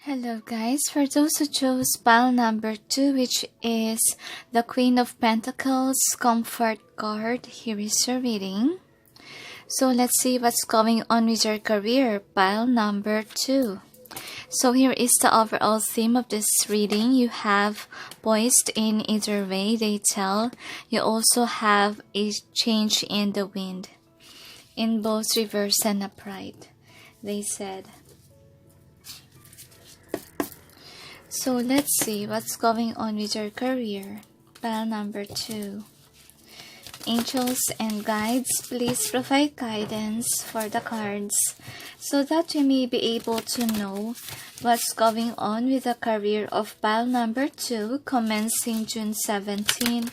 Hello guys, for those who chose pile number 2, which is the Queen of Pentacles comfort card, here is your reading. So let's see what's going on with your career, pile number 2. So here is the overall theme of this reading. You have poised in either way, they tell. You also have a change in the wind, in both reverse and upright, they said. So let's see what's going on with your career. Pile number 2. Angels and guides, please provide guidance for the cards so that we may be able to know what's going on with the career of pile number 2 commencing June 17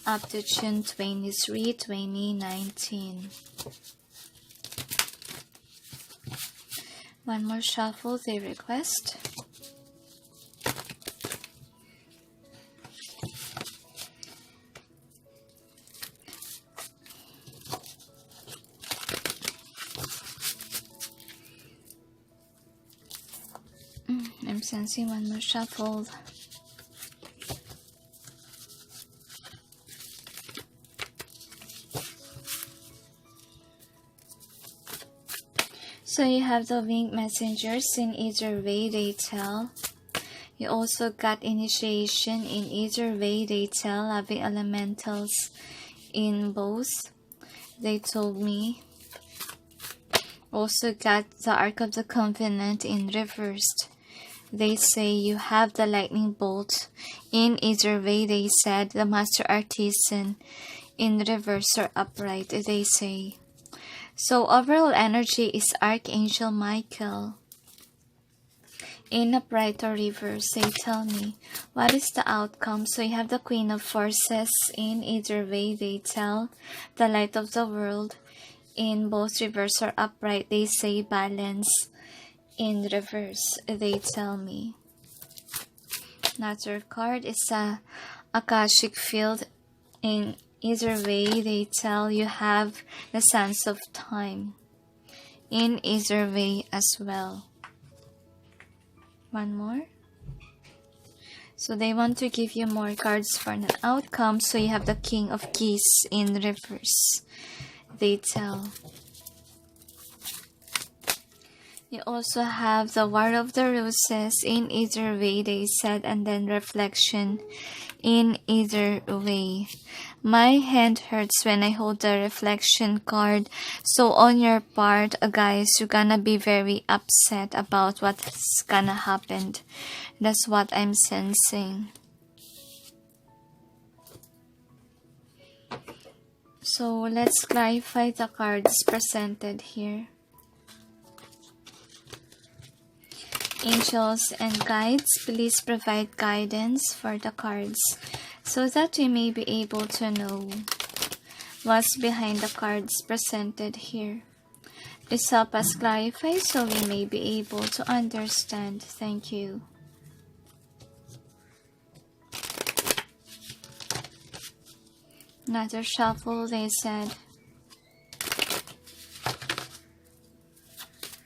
up to June 23, 2019. One more shuffle they request. I'm sensing one more shuffle. So you have the winged messengers in either way, they tell. You also got initiation in either way, they tell. Having elementals in both, they told me. Also got the Ark of the Covenant in reversed. They say you have the lightning bolt in either way, they said. The Master Artisan in reverse or upright, they say. So overall energy is Archangel Michael in upright or reverse, they tell me. What is the outcome? So you have the Queen of Forces in either way, they tell. The Light of the World in both reverse or upright, they say. Balance in reverse, they tell me. Another card is a Akashic Field in either way, they tell. You have the Sands of Time in either way as well. One more. So they want to give you more cards for an outcome. So you have the King of Keys in reverse, they tell. You also have the War of the Roses in either way, they said, and then Reflection in either way. My hand hurts when I hold the Reflection card. So on your part, guys, you're gonna be very upset about what's gonna happen. That's what I'm sensing. So let's clarify the cards presented here. Angels and guides, please provide guidance for the cards so that we may be able to know what's behind the cards presented here. Please help us clarify so we may be able to understand. Thank you. Another shuffle, they said.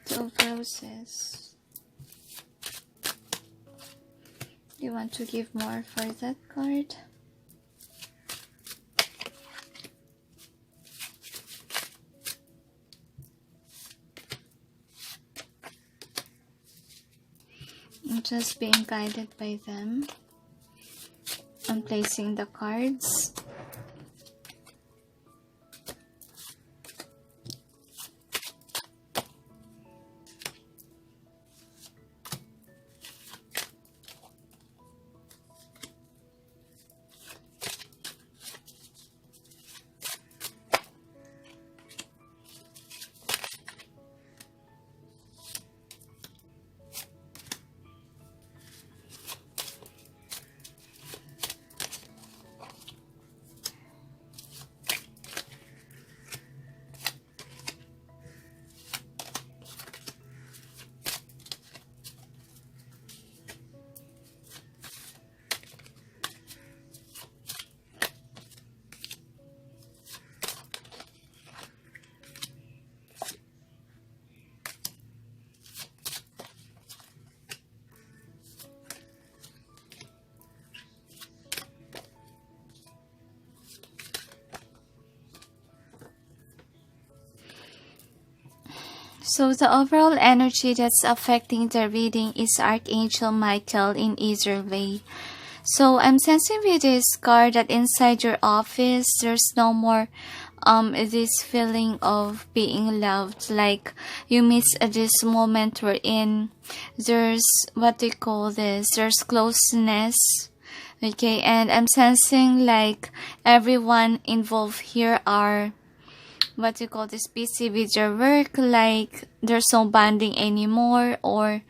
Two of Roses. You want to give more for that card? I'm just being guided by them. I'm placing the cards. So the overall energy that's affecting the reading is Archangel Michael in either way. So I'm sensing with this card that inside your office, there's no more this feeling of being loved. Like you miss this moment wherein there's what they call this, there's closeness. Okay, and I'm sensing like everyone involved here are what you call this, busy with your work, like there's no bonding anymore, or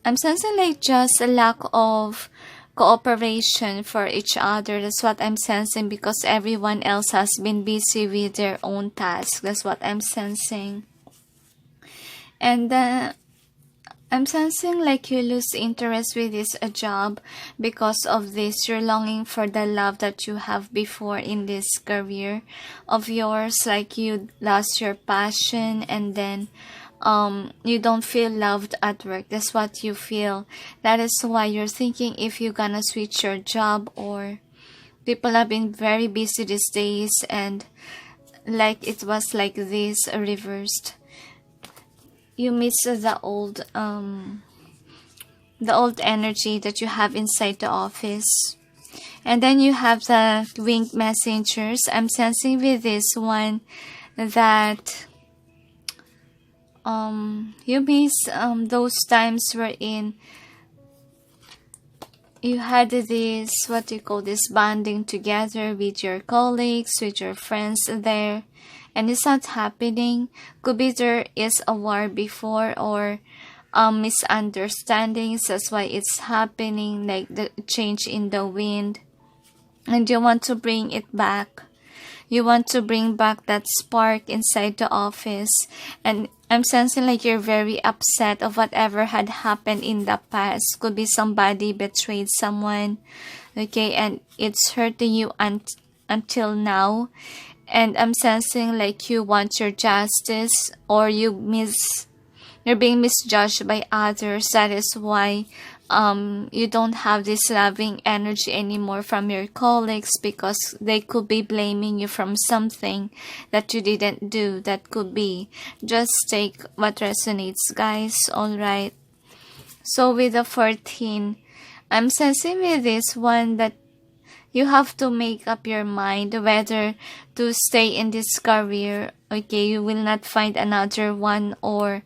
I'm sensing like just a lack of cooperation for each other. That's what I'm sensing, because everyone else has been busy with their own tasks. That's what I'm sensing. And I'm sensing like you lose interest with this job because of this. You're longing for the love that you have before in this career of yours. Like you lost your passion, and then you don't feel loved at work. That's what you feel. That is why you're thinking if you're gonna switch your job, or people have been very busy these days, and like it was like this reversed. You miss the old energy that you have inside the office. And then you have the winged messengers. I'm sensing with this one that you miss those times wherein you had this, what you call this, bonding together with your colleagues, with your friends there, and it's not happening. Could be there is a war before, or misunderstandings. That's why it's happening, like the change in the wind, and you want to bring it back. You want to bring back that spark inside the office. And I'm sensing like you're very upset of whatever had happened in the past. Could be somebody betrayed someone, okay, and it's hurting you until now. And I'm sensing like you want your justice, or you're being misjudged by others. That is why you don't have this loving energy anymore from your colleagues, because they could be blaming you from something that you didn't do. That could be. Just take what resonates, guys. Alright. So with the 14, I'm sensing with this one that you have to make up your mind whether to stay in this career. Okay, you will not find another one, or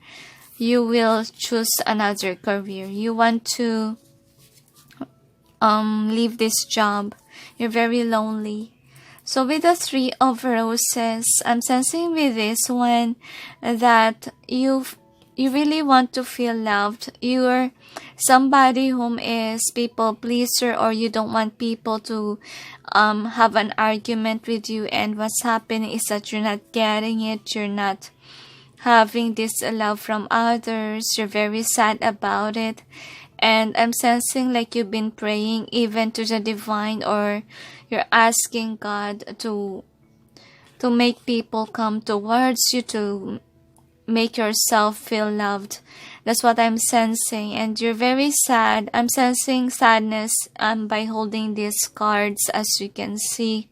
you will choose another career. You want to leave this job. You're very lonely. So with the 3 of Roses, I'm sensing with this one that you really want to feel loved. You're somebody whom is people pleaser, or you don't want people to have an argument with you, and what's happening is that you're not getting it. You're not having this love from others. You're very sad about it. And I'm sensing like you've been praying even to the divine, or you're asking God to make people come towards you, to make yourself feel loved. That's what I'm sensing. And you're very sad. I'm sensing sadness by holding these cards. As you can see,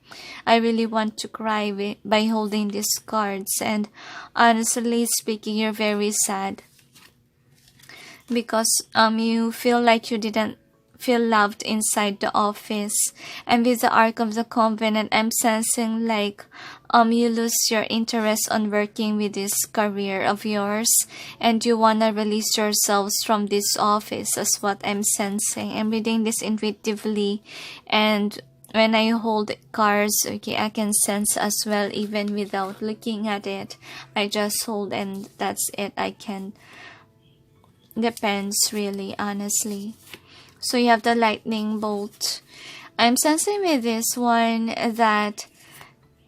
I really want to cry by holding these cards. And honestly speaking, you're very sad, because you feel like you didn't feel loved inside the office. And with the Ark of the Covenant, I'm sensing like you lose your interest on working with this career of yours, and you want to release yourselves from this office. That's what I'm sensing. I'm reading this intuitively, and when I hold cards, okay, I can sense as well, even without looking at it. I just hold, and that's it. I can, depends really, honestly. So you have the lightning bolt. I'm sensing with this one that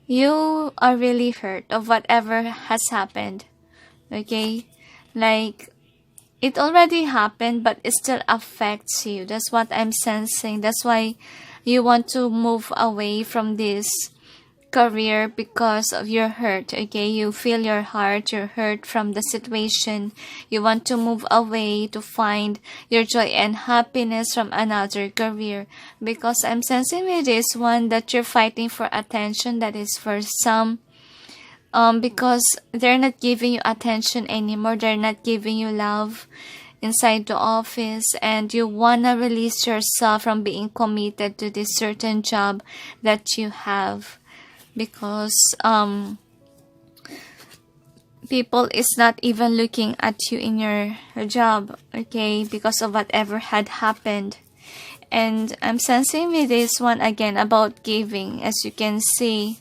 you are really hurt of whatever has happened. Okay? Like, it already happened, but it still affects you. That's what I'm sensing. That's why you want to move away from this career, because of your hurt. Okay, you feel your heart, you're hurt from the situation. You want to move away to find your joy and happiness from another career, because I'm sensing with this one that you're fighting for attention. That is for some because they're not giving you attention anymore. They're not giving you love inside the office, and you wanna release yourself from being committed to this certain job that you have, because people is not even looking at you in your job, okay, because of whatever had happened. And I'm sensing with this one again about giving. As you can see,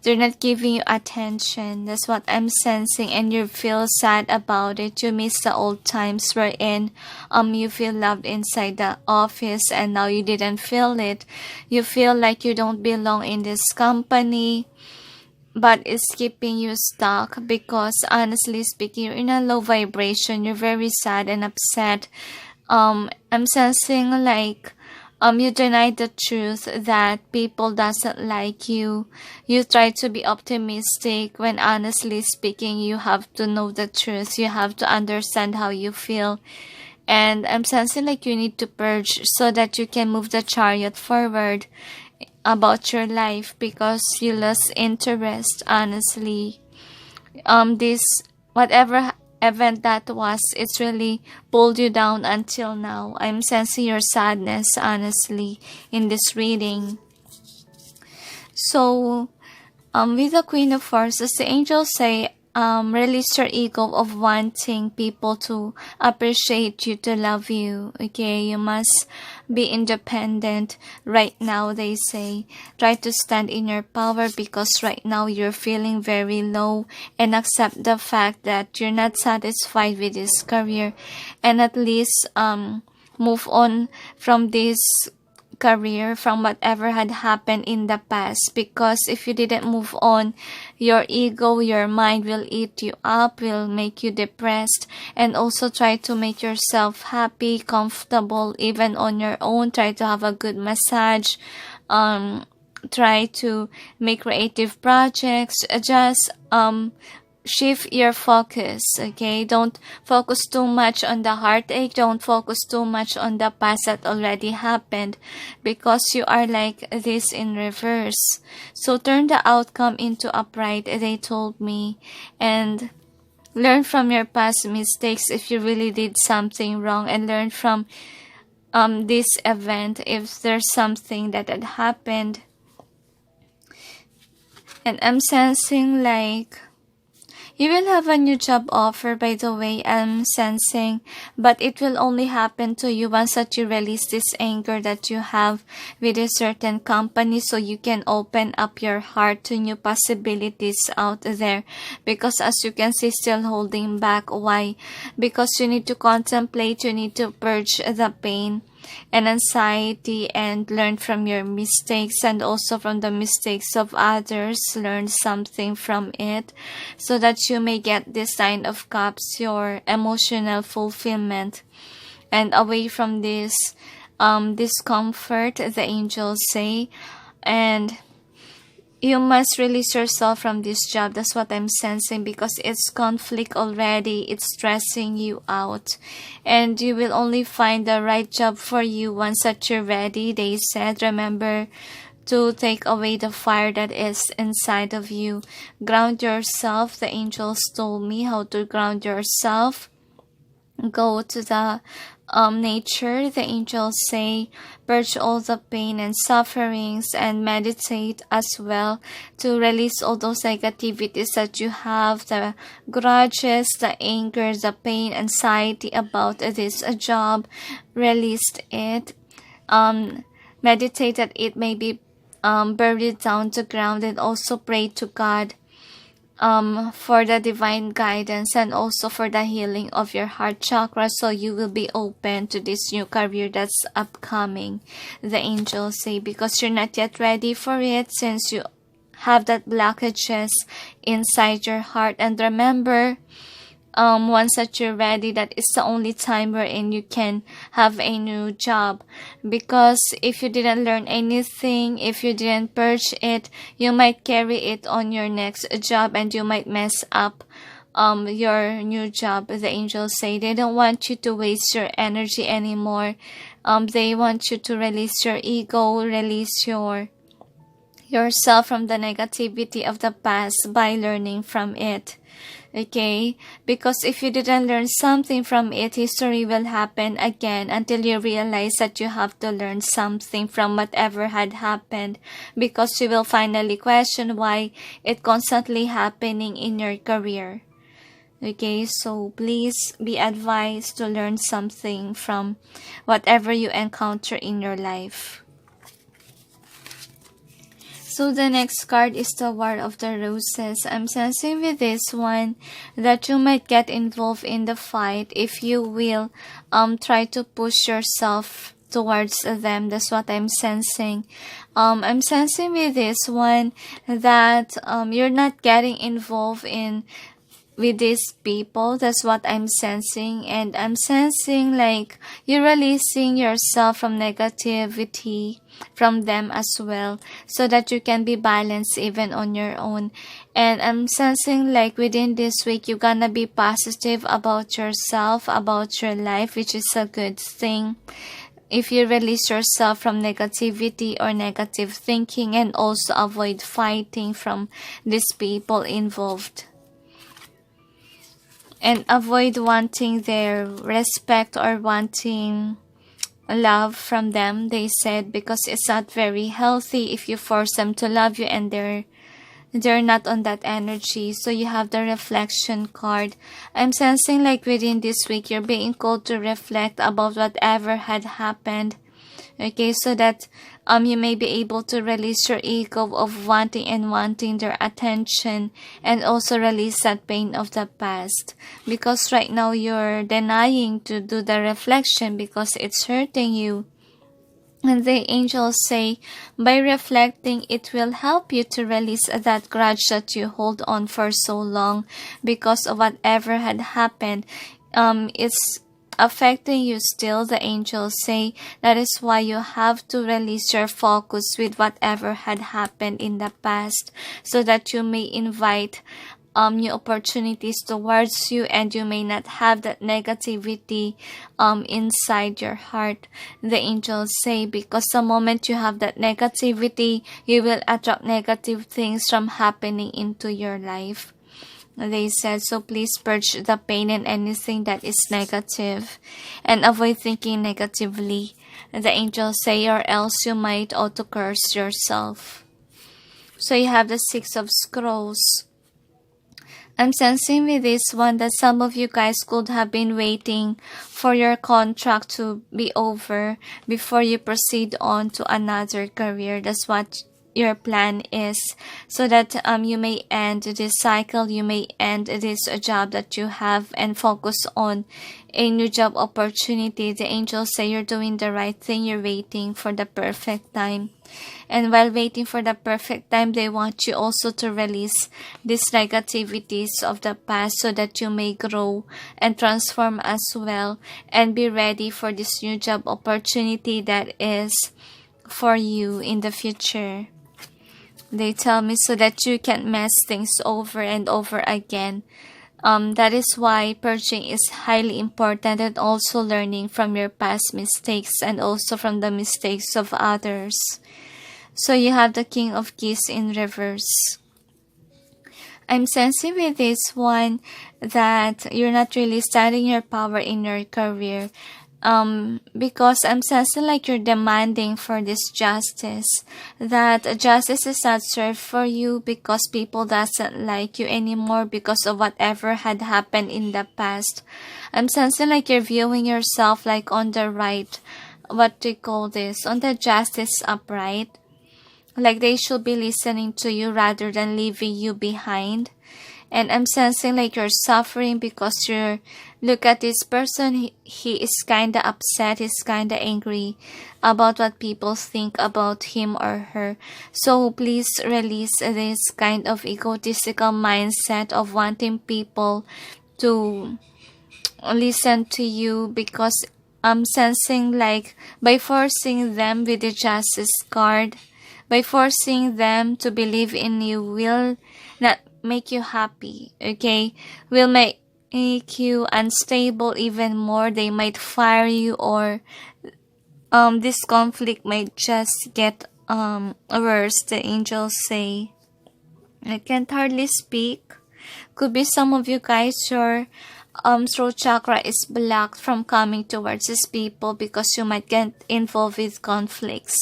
they're not giving you attention. That's what I'm sensing, and you feel sad about it. You miss the old times wherein you feel loved inside the office, and now you didn't feel it. You feel like you don't belong in this company, but it's keeping you stuck, because honestly speaking, you're in a low vibration. You're very sad and upset. I'm sensing like you deny the truth that people doesn't like you. You try to be optimistic when honestly speaking, you have to know the truth. You have to understand how you feel. And I'm sensing like you need to purge so that you can move the chariot forward about your life, because you lost interest, honestly. This whatever event that was, it's really pulled you down until now. I'm sensing your sadness, honestly, in this reading. So with the Queen of Forces, the angels say, release your ego of wanting people to appreciate you, to love you. Okay, you must be independent right now, they say. Try to stand in your power, because right now you're feeling very low, and accept the fact that you're not satisfied with this career, and at least move on from this career, from whatever had happened in the past, because if you didn't move on, your ego, your mind will eat you up, will make you depressed. And also try to make yourself happy, comfortable, even on your own. Try to have a good massage, try to make creative projects. Just shift your focus, okay? Don't focus too much on the heartache. Don't focus too much on the past that already happened, because you are like this in reverse. So turn the outcome into upright, they told me, and learn from your past mistakes if you really did something wrong, and learn from this event if there's something that had happened. And I'm sensing like you will have a new job offer, by the way, I'm sensing, but it will only happen to you once that you release this anger that you have with a certain company, so you can open up your heart to new possibilities out there. Because as you can see, still holding back. Why? Because you need to contemplate, you need to purge the pain and anxiety, and learn from your mistakes, and also from the mistakes of others. Learn something from it, so that you may get this Nine of Cups, your emotional fulfillment, and away from this discomfort, the angels say. And you must release yourself from this job. That's what I'm sensing, because it's conflict already. It's stressing you out. And you will only find the right job for you once that you're ready, they said. Remember to take away the fire that is inside of you. Ground yourself. The angels told me how to ground yourself. Go to the nature, the angels say. Purge all the pain and sufferings, and meditate as well to release all those negativities that you have, the grudges, the anger, the pain, anxiety about this job. Release it. Meditate that it may be buried down to ground, and also pray to God for the divine guidance, and also for the healing of your heart chakra, so you will be open to this new career that's upcoming, the angels say, because you're not yet ready for it, since you have that blockages inside your heart. And remember, once that you're ready, that is the only time wherein you can have a new job. Because if you didn't learn anything, if you didn't purge it, you might carry it on your next job, and you might mess up your new job. The angels say they don't want you to waste your energy anymore. They want you to release your ego, release your yourself from the negativity of the past by learning from it. Okay, because if you didn't learn something from it, history will happen again until you realize that you have to learn something from whatever had happened, because you will finally question why it constantly happening in your career. Okay, so please be advised to learn something from whatever you encounter in your life. So the next card is the War of the Roses. I'm sensing with this one that you might get involved in the fight if you will try to push yourself towards them. That's what I'm sensing. I'm sensing with this one that you're not getting involved with these people. That's what I'm sensing. And I'm sensing like you're releasing yourself from negativity from them as well, so that you can be balanced even on your own. And I'm sensing like within this week you're gonna be positive about yourself, about your life, which is a good thing if you release yourself from negativity or negative thinking, and also avoid fighting from these people involved. And avoid wanting their respect or wanting love from them, they said, because it's not very healthy if you force them to love you and they're not on that energy. So you have the reflection card. I'm sensing like within this week you're being called to reflect about whatever had happened. Okay, so that you may be able to release your ego of wanting their attention, and also release that pain of the past, because right now you're denying to do the reflection because it's hurting you. And the angels say by reflecting it will help you to release that grudge that you hold on for so long because of whatever had happened. It's affecting you still, the angels say. That is why you have to release your focus with whatever had happened in the past, so that you may invite new opportunities towards you, and you may not have that negativity inside your heart, the angels say, because the moment you have that negativity, you will attract negative things from happening into your life. They said, so please purge the pain and anything that is negative, and avoid thinking negatively, the angels say, or else you might auto curse yourself. So you have the Six of Scrolls. I'm sensing with this one that some of you guys could have been waiting for your contract to be over before you proceed on to another career. That's what your plan is, so that you may end this cycle, you may end this job that you have, and focus on a new job opportunity. The angels say you're doing the right thing, you're waiting for the perfect time. And while waiting for the perfect time, they want you also to release these negativities of the past, so that you may grow and transform as well, and be ready for this new job opportunity that is for you in the future. They tell me so that you can mess things over and over again. That is why purging is highly important, and also learning from your past mistakes and also from the mistakes of others. So you have the King of Keys in reverse. I'm sensing with this one that you're not really standing your power in your career. Because I'm sensing like you're demanding for this justice, that justice is not served for you because people doesn't like you anymore because of whatever had happened in the past. I'm sensing like you're viewing yourself like on the right, what do you call this, on the justice upright, like they should be listening to you rather than leaving you behind. And I'm sensing like you're suffering because you're, look at this person, he is kind of upset, he's kind of angry about what people think about him or her. So please release this kind of egotistical mindset of wanting people to listen to you, because I'm sensing like by forcing them with the Justice card, by forcing them to believe in you will not make you happy, okay? Will make you unstable even more. They might fire you, or this conflict might just get words the angels say. I can't hardly speak. Could be some of you guys, your throat chakra is blocked from coming towards these people because you might get involved with conflicts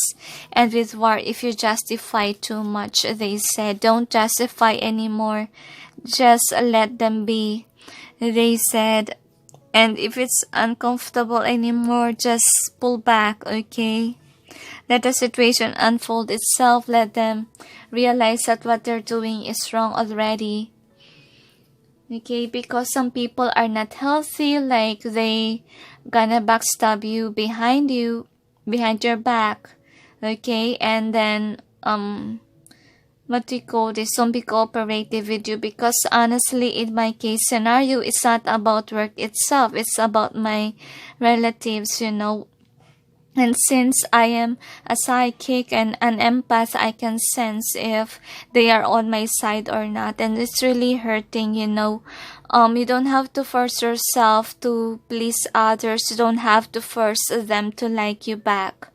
and with war if you justify too much. They said, don't justify anymore. Just let them be. They said, and if it's uncomfortable anymore, just pull back, okay? Let the situation unfold itself. Let them realize that what they're doing is wrong already. Okay, because some people are not healthy, like they gonna backstab you, behind your back. Okay, and then what do you call this? Don't be cooperative with you, because honestly, in my case scenario, it's not about work itself. It's about my relatives, you know. And since I am a psychic and an empath, I can sense if they are on my side or not. And it's really hurting, you know. You don't have to force yourself to please others. You don't have to force them to like you back.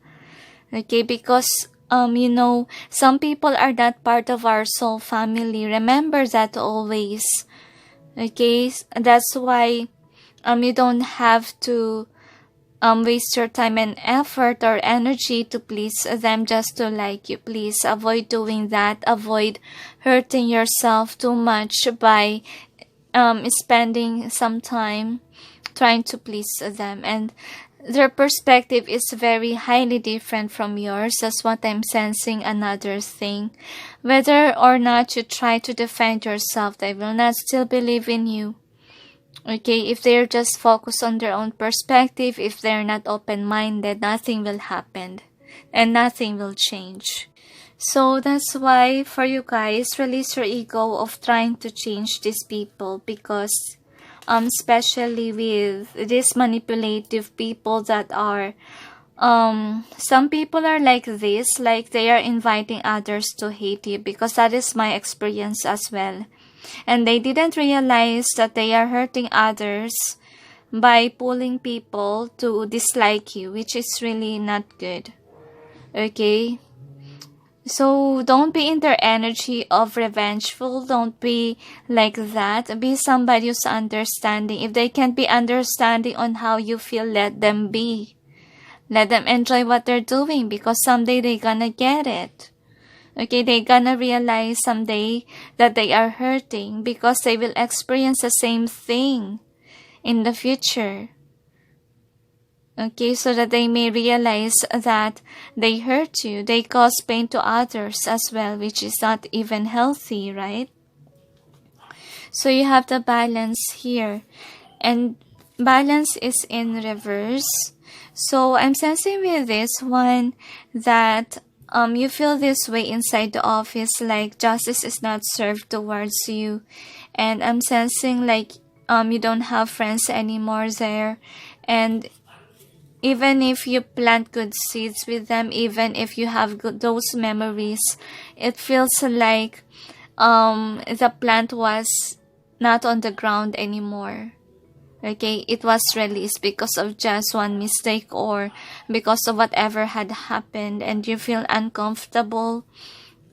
Okay, because you know, some people are not part of our soul family. Remember that always. Okay, that's why you don't have to waste your time and effort or energy to please them just to like you. Please avoid doing that. Avoid hurting yourself too much by spending some time trying to please them. And their perspective is very highly different from yours. That's what I'm sensing. Another thing, whether or not you try to defend yourself, they will not still believe in you. Okay, if they're just focused on their own perspective, if they're not open-minded, nothing will happen and nothing will change. So that's why for you guys, release your ego of trying to change these people, because especially with these manipulative people that are some people are like this, like they are inviting others to hate you, because that is my experience as well. And they didn't realize that they are hurting others by pulling people to dislike you, which is really not good. Okay? So don't be in their energy of revengeful. Don't be like that. Be somebody who's understanding. If they can't be understanding on how you feel, let them be. Let them enjoy what they're doing, because someday they're gonna get it. Okay, they're gonna realize someday that they are hurting, because they will experience the same thing in the future. Okay, so that they may realize that they hurt you, they cause pain to others as well, which is not even healthy, right? So you have the balance here, and balance is in reverse. So I'm sensing with this one that you feel this way inside the office, like justice is not served towards you. And I'm sensing like you don't have friends anymore there. And even if you plant good seeds with them, even if you have those memories, it feels like the plant was not on the ground anymore. Okay, it was released because of just one mistake or because of whatever had happened, and you feel uncomfortable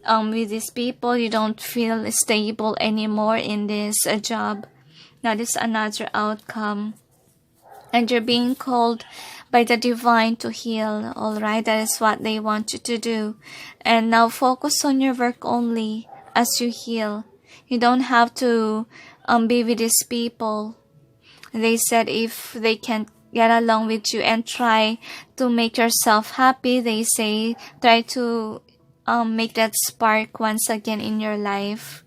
with these people. You don't feel stable anymore in this job. That is another outcome. And you're being called by the divine to heal. Alright, that is what they want you to do. And now focus on your work only as you heal. You don't have to be with these people. They said if they can't get along with you and try to make yourself happy, they say try to make that spark once again in your life,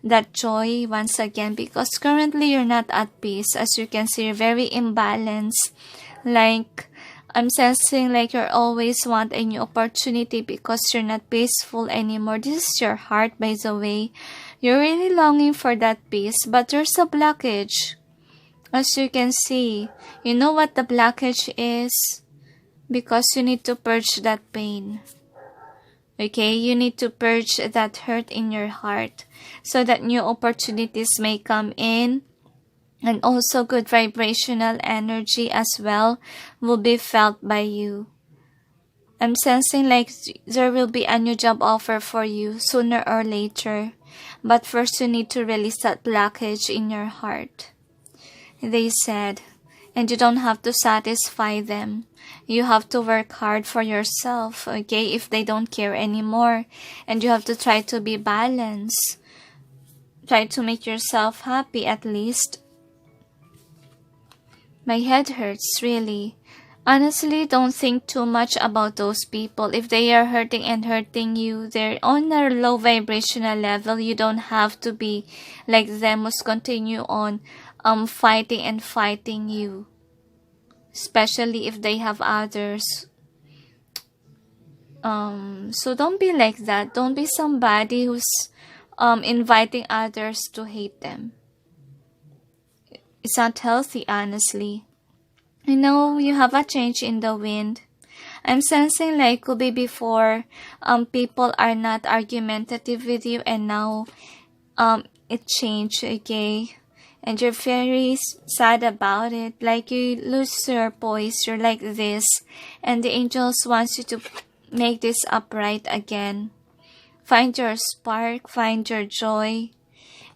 that joy once again, because currently you're not at peace. As you can see, you're very imbalanced. Like I'm sensing like you're always want a new opportunity because you're not peaceful anymore. This is your heart, by the way. You're really longing for that peace, but there's a blockage. As you can see, you know what the blockage is? Because you need to purge that pain. Okay, you need to purge that hurt in your heart so that new opportunities may come in, and also good vibrational energy as well will be felt by you. I'm sensing like there will be a new job offer for you sooner or later. But first you need to release that blockage in your heart. They said, and you don't have to satisfy them. You have to work hard for yourself, okay, if they don't care anymore. And you have to try to be balanced. Try to make yourself happy at least. My head hurts, really. Honestly, don't think too much about those people. If they are hurting and hurting you, they're on a low vibrational level. You don't have to be like them who's continue on fighting and fighting you. Especially if they have others. So don't be like that. Don't be somebody who's inviting others to hate them. It's not healthy, honestly. I know you have a change in the wind. I'm sensing like could be before people are not argumentative with you, and now it changed, okay? And you're very sad about it. Like you lose your poise, you're like this, and the angels wants you to make this upright again. Find your spark, find your joy,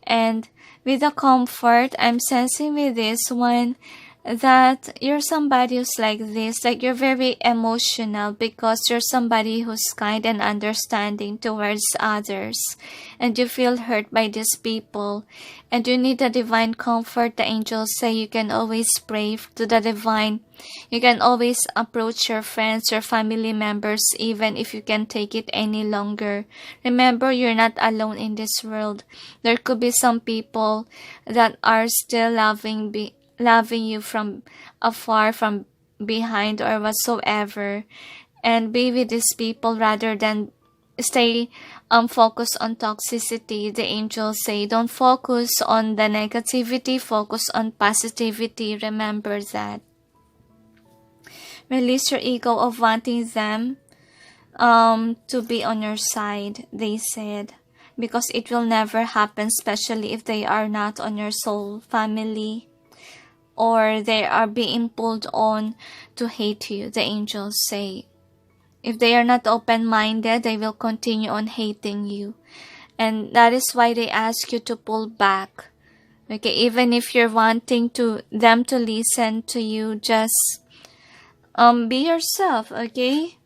and with the comfort, I'm sensing with this one that you're somebody who's like this, like you're very emotional because you're somebody who's kind and understanding towards others, and you feel hurt by these people, and you need the divine comfort. The angels say you can always pray to the divine. You can always approach your friends, your family members, even if you can't take it any longer. Remember, you're not alone in this world. There could be some people that are still loving you from afar, from behind, or whatsoever, and be with these people rather than stay focused on toxicity. The angels say don't focus on the negativity, focus on positivity. Remember that. Release your ego of wanting them to be on your side, they said, because it will never happen, especially if they are not on your soul family, or they are being pulled on to hate you. The angels say if they are not open-minded, they will continue on hating you, and that is why they ask you to pull back, okay? Even if you're wanting them to listen to you, just be yourself, okay?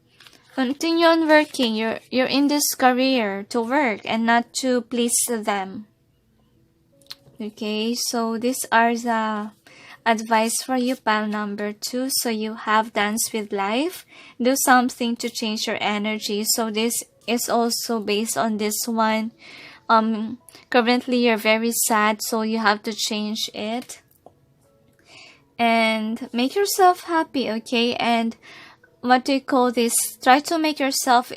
Continue on working. You're in this career to work and not to please them, okay? So these are the advice for you, pile number 2. So you have Dance with Life. Do something to change your energy. So this is also based on this one. Currently you're very sad, so you have to change it and make yourself happy, okay? And what do you call this? Try to make yourself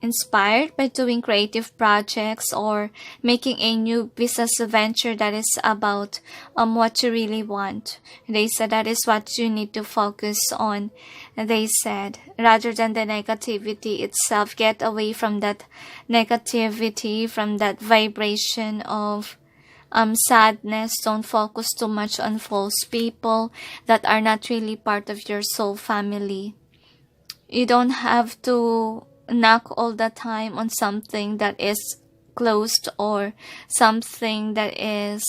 inspired by doing creative projects or making a new business venture that is about what you really want. They said that is what you need to focus on. They said, rather than the negativity itself, get away from that negativity, from that vibration of sadness. Don't focus too much on false people that are not really part of your soul family. You don't have to knock all the time on something that is closed, or something that is,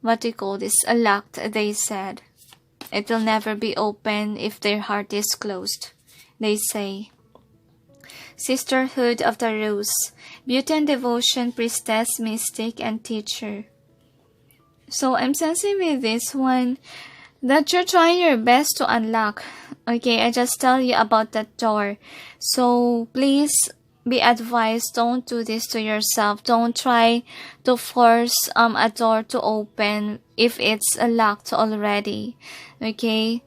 what do you call this, locked. They said it will never be open if their heart is closed. They say, Sisterhood of the Rose, Beauty and Devotion, Priestess, Mystic, and Teacher. So I'm sensing with this one that you're trying your best to unlock. Okay, I just tell you about that door. So please be advised, don't do this to yourself. Don't try to force a door to open if it's locked already. Okay?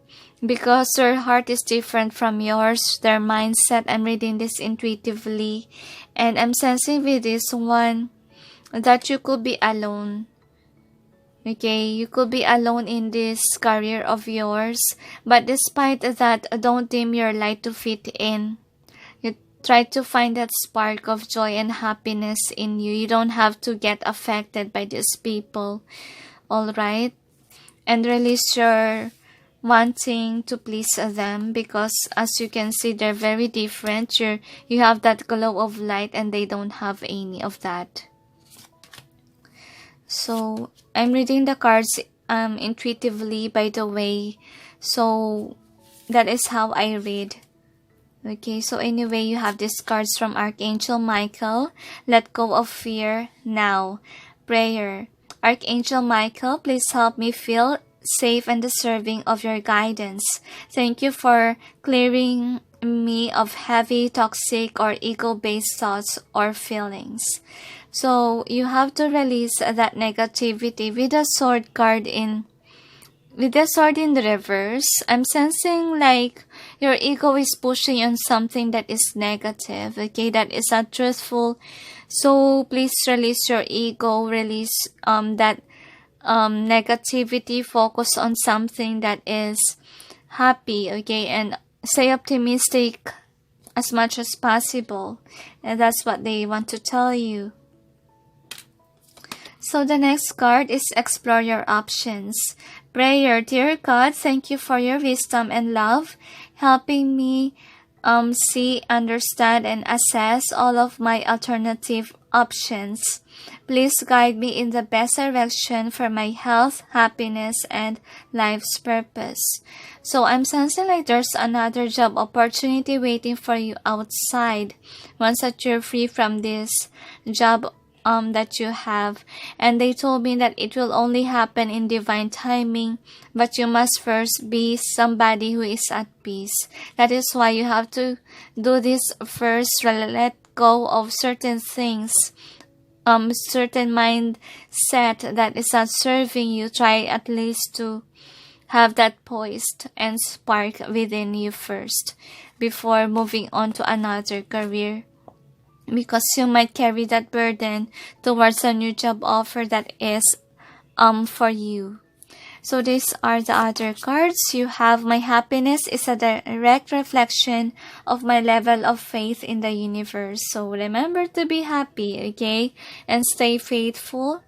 Because their heart is different from yours, their mindset. I'm reading this intuitively. And I'm sensing with this one that you could be alone. Okay, you could be alone in this career of yours, but despite that, don't dim your light to fit in. You try to find that spark of joy and happiness in you. You don't have to get affected by these people, alright? And release your wanting to please them, because as you can see, they're very different. You have that glow of light and they don't have any of that. So I'm reading the cards intuitively, by the way, so that is how I read. Okay, so anyway, you have these cards from Archangel Michael. Let go of fear now. Prayer. Archangel Michael, please help me feel safe and deserving of your guidance. Thank you for clearing me of heavy, toxic, or ego-based thoughts or feelings. So you have to release that negativity with the sword card in the reverse. I'm sensing like your ego is pushing on something that is negative, okay, that is not truthful. So please release your ego, release that negativity, focus on something that is happy, okay, and stay optimistic as much as possible. And that's what they want to tell you. So the next card is explore your options. Prayer. Dear God, thank you for your wisdom and love, helping me see, understand, and assess all of my alternative options. Please guide me in the best direction for my health, happiness, and life's purpose. So I'm sensing like there's another job opportunity waiting for you outside once that you're free from this job that you have. And they told me that it will only happen in divine timing, but you must first be somebody who is at peace. That is why you have to do this first. Let go of certain things, certain mindset that is not serving you. Try at least to have that poised and spark within you first before moving on to another career, because you might carry that burden towards a new job offer that is for you. So these are the other cards. You have my happiness is a direct reflection of my level of faith in the universe. So remember to be happy, okay, and stay faithful,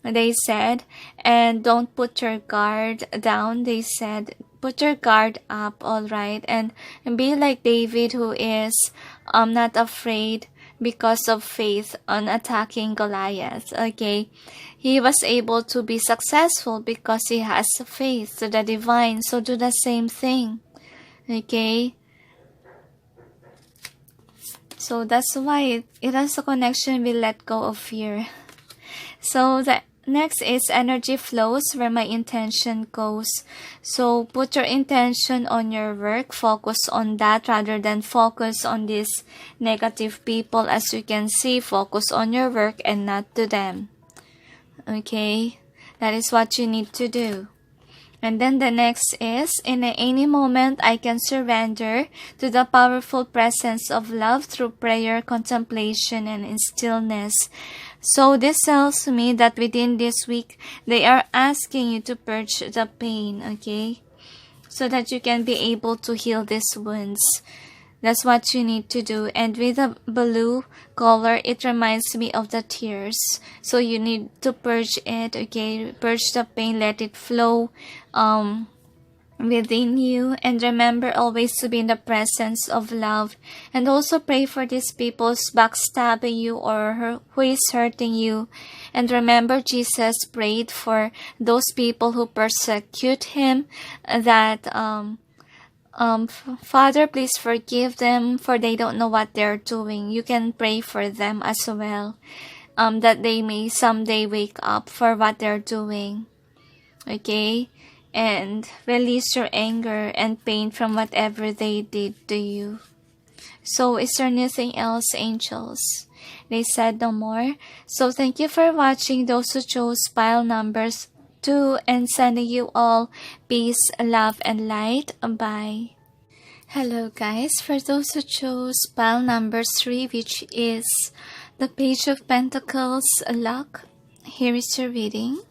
they said, and don't put your guard down. They said put your guard up, all right, and be like David, who is not afraid because of faith on attacking Goliath, okay. He was able to be successful because he has faith to the divine. So do the same thing, okay. So that's why it has a connection with let go of fear. So the next is energy flows where my intention goes. So put your intention on your work, focus on that rather than focus on these negative people. As you can see, focus on your work and not to them, okay. That is what you need to do. And then the next is, in any moment I can surrender to the powerful presence of love through prayer, contemplation, and in stillness. So this tells me that within this week, they are asking you to purge the pain, okay? So that you can be able to heal these wounds. That's what you need to do. And with the blue color, it reminds me of the tears. So you need to purge it, okay? Purge the pain, let it flow within you. And remember always to be in the presence of love. And also pray for these people who's backstabbing you or who is hurting you. And remember, Jesus prayed for those people who persecute him, that Father, please forgive them, for they don't know what they're doing. You can pray for them as well, that they may someday wake up for what they're doing, okay? And release your anger and pain from whatever they did to you. So is there anything else, angels? They said no more. So thank you for watching, those who chose pile numbers 2, and sending you all peace, love, and light. Bye. Hello guys, for those who chose pile number 3, which is the Page of Pentacles luck, here is your reading.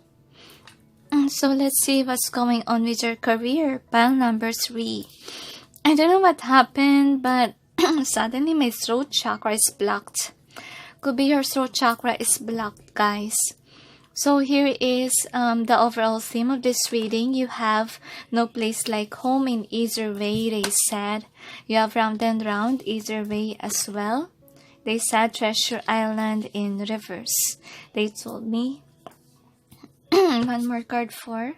So let's see what's going on with your career. Pile number 3. I don't know what happened, but suddenly my throat chakra is blocked. Could be your throat chakra is blocked, guys. So here is the overall theme of this reading. You have no place like home in either way, they said. You have round and round either way as well. They said treasure island in reverse. They told me. One more card for.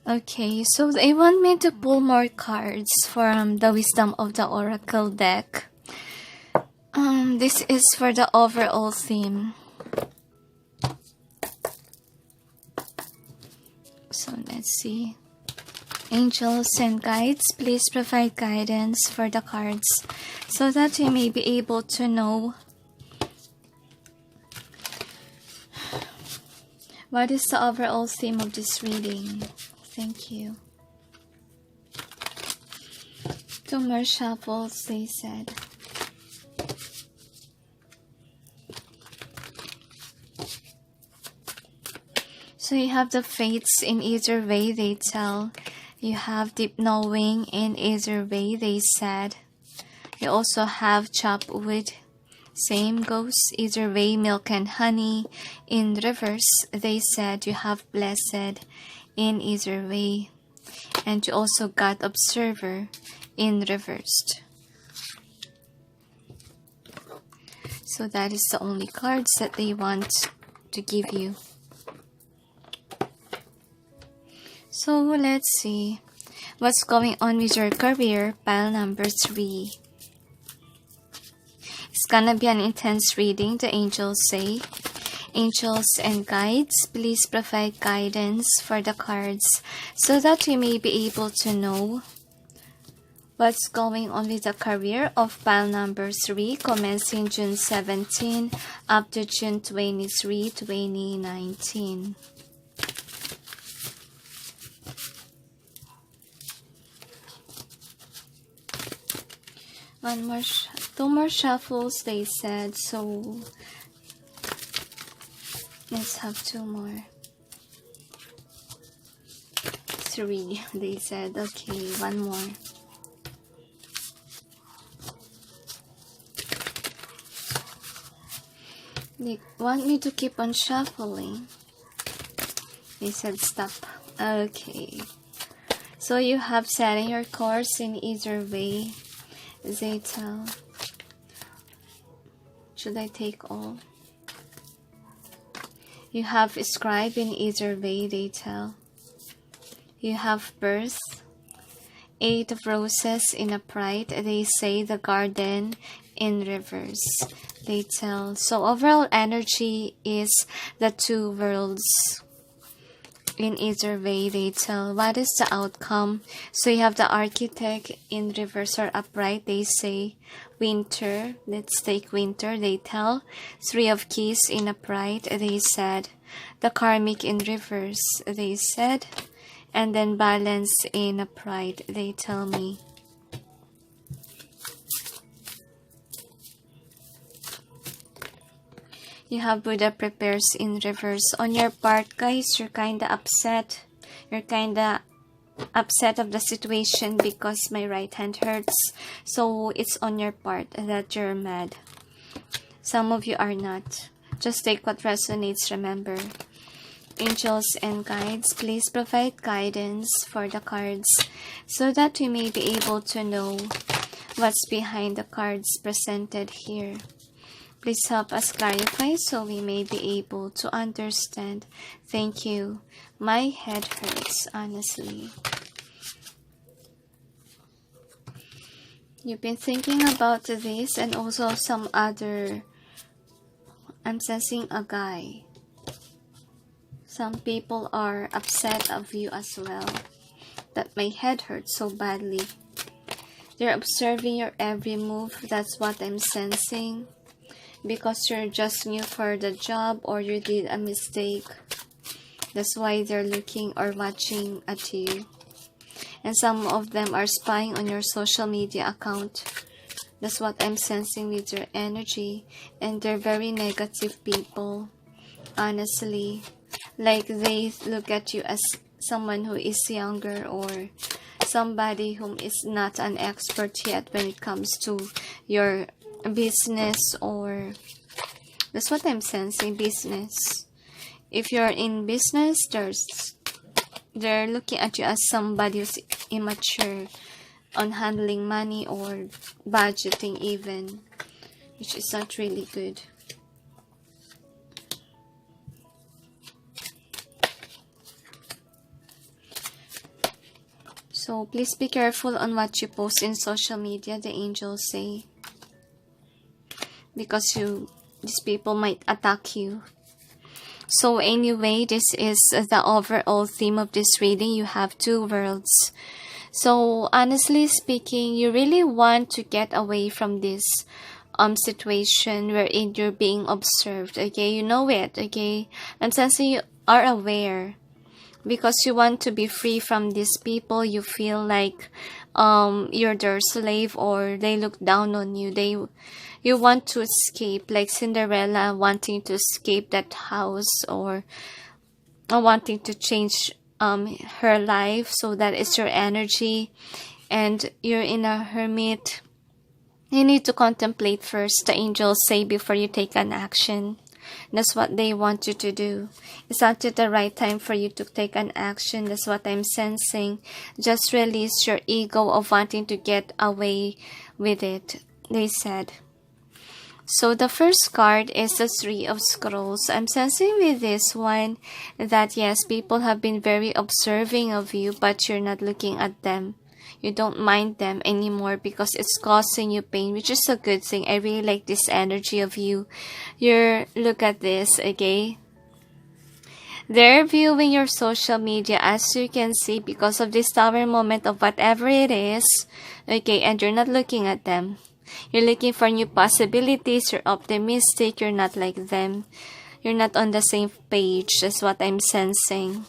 Okay, so they want me to pull more cards from the Wisdom of the Oracle deck. This is for the overall theme. So let's see. Angels and guides, please provide guidance for the cards so that we may be able to know what is the overall theme of this reading. Thank you. 2 more shuffles, they said. So you have the fates in either way, they tell. You have deep knowing in either way, they said. You also have chopped wood. Same goes either way, milk and honey. In reverse, they said you have blessed in either way. And you also got observer in reversed. So that is the only cards that they want to give you. So let's see what's going on with your career, pile number 3. It's gonna be an intense reading, the angels say. Angels and guides, please provide guidance for the cards so that we may be able to know what's going on with the career of pile number 3, commencing June 17 up to June 23, 2019. Two more shuffles, they said, so let's have 2 more. 3, they said. Okay, 1 more. They want me to keep on shuffling. They said stop. Okay. So you have setting your course in either way, they tell. Should I take all? You have scribe in either way, they tell. You have birth. 8 of roses in upright. They say the garden in reverse, they tell. So overall energy is the 2 worlds. In either way, they tell. What is the outcome? So you have the architect in reverse or upright. They say winter. Let's take winter, they tell. 3 of keys in upright. They said the karmic in reverse, they said. And then balance in upright, they tell me. You have Buddha prepares in reverse. On your part, guys, you're kinda upset. You're kinda upset of the situation because my right hand hurts. So it's on your part that you're mad. Some of you are not. Just take what resonates, remember. Angels and guides, please provide guidance for the cards so that we may be able to know what's behind the cards presented here. Please help us clarify so we may be able to understand. Thank you. My head hurts, honestly. You've been thinking about this and also some other. I'm sensing a guy. Some people are upset of you as well. That my head hurts so badly. They're observing your every move. That's what I'm sensing. Because you're just new for the job or you did a mistake. That's why they're looking or watching at you. And some of them are spying on your social media account. That's what I'm sensing with your energy. And they're very negative people. Honestly. Like they look at you as someone who is younger or somebody who is not an expert yet when it comes to your business, or that's what I'm sensing, business. If you're in business, they're looking at you as somebody who's immature on handling money or budgeting even, which is not really good. So please be careful on what you post in social media, the angels say, because these people might attack you. So anyway, this is the overall theme of this reading. You have two worlds. So honestly speaking, you really want to get away from this situation wherein you're being observed. Okay, you know it. Okay, and since you are aware, because you want to be free from these people, you feel like you're their slave or they look down on you. You want to escape, like Cinderella wanting to escape that house, or wanting to change her life. So that is your energy, and you're in a hermit. You need to contemplate first, the angels say, before you take an action. That's what they want you to do. It's not yet the right time for you to take an action. That's what I'm sensing. Just release your ego of wanting to get away with it, they said. So the first card is the Three of Scrolls. I'm sensing with this one that yes, people have been very observing of you, but you're not looking at them. You don't mind them anymore because it's causing you pain, which is a good thing. I really like this energy of you. Look at this, okay? They're viewing your social media, as you can see, because of this tower moment of whatever it is, okay? And you're not looking at them. You're looking for new possibilities. You're optimistic. You're not like them. You're not on the same page. That's what I'm sensing.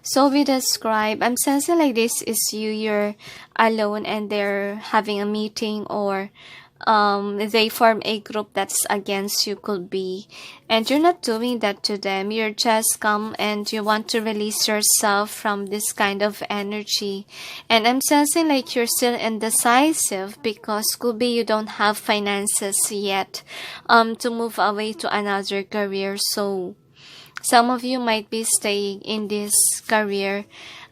So with the scribe, I'm sensing like this is you're alone and they're having a meeting, or they form a group that's against you, could be, and you're not doing that to them. You're just calm and you want to release yourself from this kind of energy. And I'm sensing like you're still indecisive because could be you don't have finances yet to move away to another career. So some of you might be staying in this career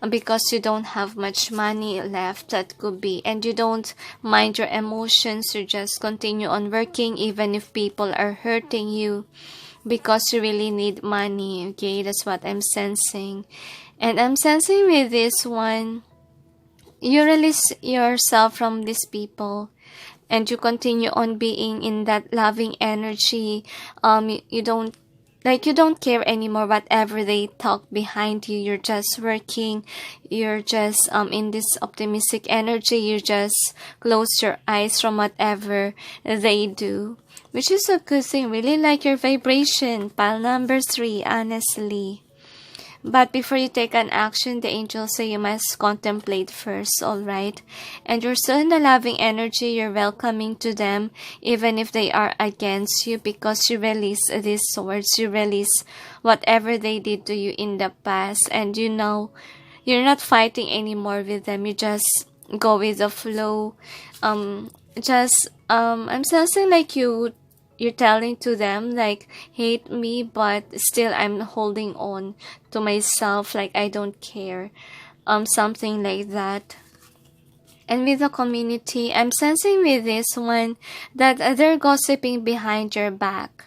because you don't have much money left. That could be. And you don't mind your emotions. You just continue on working even if people are hurting you because you really need money. Okay, that's what I'm sensing. And I'm sensing with this one, you release yourself from these people and you continue on being in that loving energy. You don't care anymore whatever they talk behind you. You're just working. You're just in this optimistic energy. You just close your eyes from whatever they do, which is a good thing. Really like your vibration, pile number 3, honestly. But before you take an action, the angels say you must contemplate first, alright? And you're still in the loving energy. You're welcoming to them, even if they are against you, because you release these swords. You release whatever they did to you in the past. And you know, you're not fighting anymore with them. You just go with the flow. I'm sensing like you're telling to them like, hate me, but still I'm holding on to myself, like I don't care, something like that. And with the community, I'm sensing with this one that they're gossiping behind your back.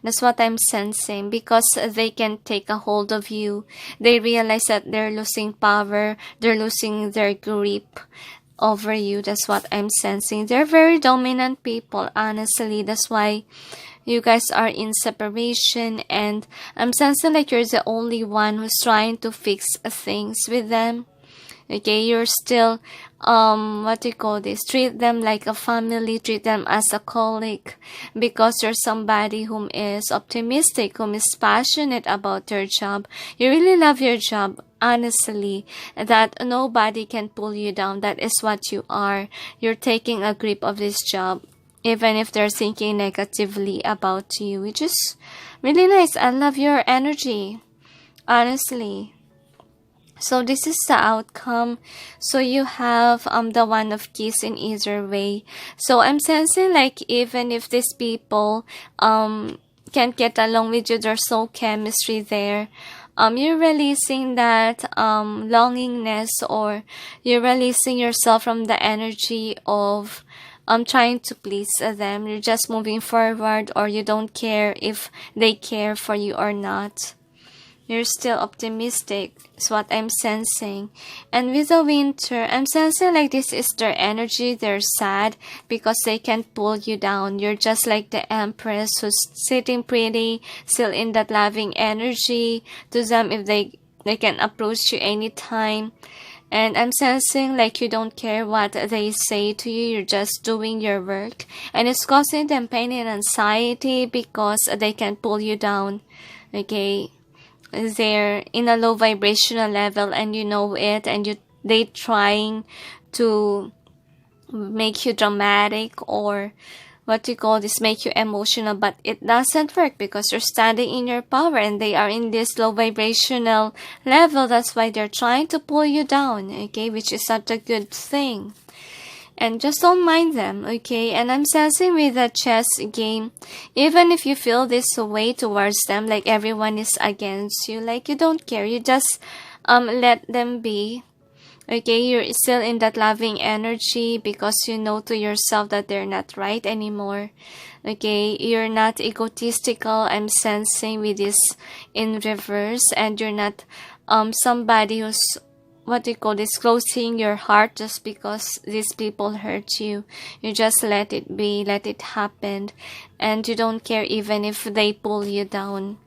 That's what I'm sensing, because they can take a hold of you. They realize that they're losing power, they're losing their grip over you. That's what I'm sensing. They're very dominant people, honestly. That's why you guys are in separation, and I'm sensing like you're the only one who's trying to fix things with them. Okay, you're still treat them like a family, treat them as a colleague, because you're somebody whom is optimistic, whom is passionate about your job. You really love your job, honestly, that nobody can pull you down. That is what you are. You're taking a grip of this job, even if they're thinking negatively about you, which is really nice. I love your energy, honestly. So this is the outcome. So you have the One of Keys in either way. So I'm sensing like even if these people can't get along with you. There's no chemistry there. You're releasing that longingness, or you're releasing yourself from the energy of trying to please them. You're just moving forward, or you don't care if they care for you or not. You're still optimistic, is what I'm sensing. And with the Winter, I'm sensing like this is their energy. They're sad because they can't pull you down. You're just like the Empress who's sitting pretty, still in that loving energy. To them, if they can approach you anytime. And I'm sensing like you don't care what they say to you. You're just doing your work. And it's causing them pain and anxiety because they can pull you down. Okay? They're in a low vibrational level, and you know it, and they trying to make you dramatic, or what you call this, make you emotional, but it doesn't work because you're standing in your power, and they are in this low vibrational level. That's why they're trying to pull you down, okay, which is not a good thing. And just don't mind them, okay? And I'm sensing with the chess game, even if you feel this way towards them, like everyone is against you, like you don't care, you just let them be, okay? You're still in that loving energy because you know to yourself that they're not right anymore, okay? You're not egotistical, I'm sensing with this in reverse, and you're not somebody who's what you call this, closing your heart just because these people hurt you. You just let it be, let it happen, and you don't care even if they pull you down.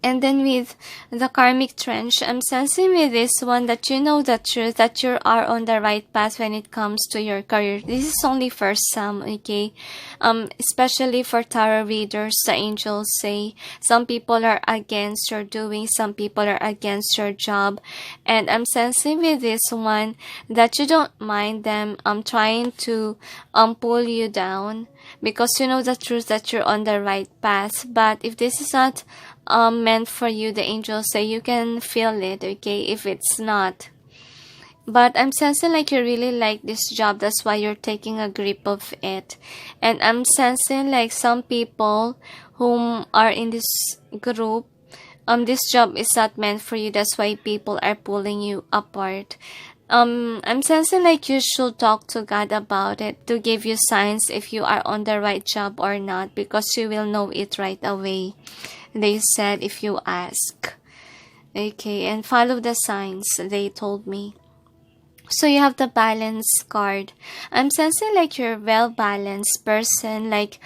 And then with the karmic trench, I'm sensing with this one that you know the truth, that you are on the right path when it comes to your career. This is only for some, okay? Especially for tarot readers, the angels say some people are against your doing, some people are against your job. And I'm sensing with this one that you don't mind them trying to pull you down, because you know the truth that you're on the right path. But if this is not meant for you, the angels say you can feel it, okay, if it's not. But I'm sensing like you really like this job, that's why you're taking a grip of it. And I'm sensing like some people whom are in this group, this job is not meant for you, that's why people are pulling you apart. I'm sensing like you should talk to God about it to give you signs if you are on the right job or not, because you will know it right away, they said, if you ask. Okay, and follow the signs, they told me. So you have the balance card. I'm sensing like you're a well-balanced person, like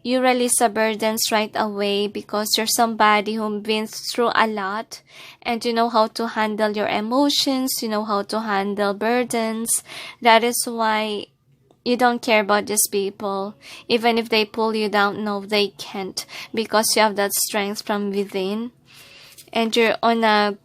you release the burdens right away because you're somebody who's been through a lot, and you know how to handle your emotions, you know how to handle burdens. That is why you don't care about these people. Even if they pull you down, no, they can't, because you have that strength from within, and you're on a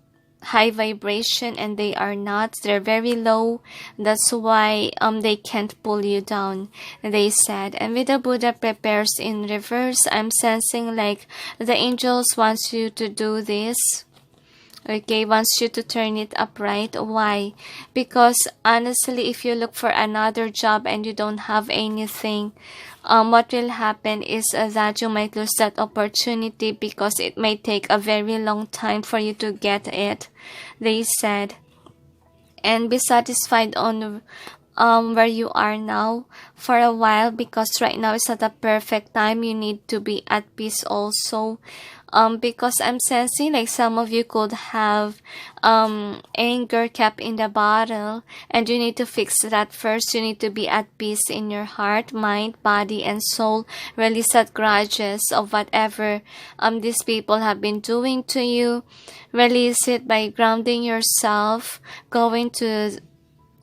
high vibration and they are not. They're very low. That's why they can't pull you down, they said. And with the Buddha prepares in reverse, I'm sensing like the angels wants you to do this. Okay, wants you to turn it upright. Why? Because honestly, if you look for another job and you don't have anything, what will happen is that you might lose that opportunity because it may take a very long time for you to get it, they said. And be satisfied on where you are now for a while, because right now is not a perfect time. You need to be at peace also. Because I'm sensing like some of you could have anger kept in the bottle, and you need to fix that first. You need to be at peace in your heart, mind, body, and soul. Release that grudges of whatever these people have been doing to you. Release it by grounding yourself, going to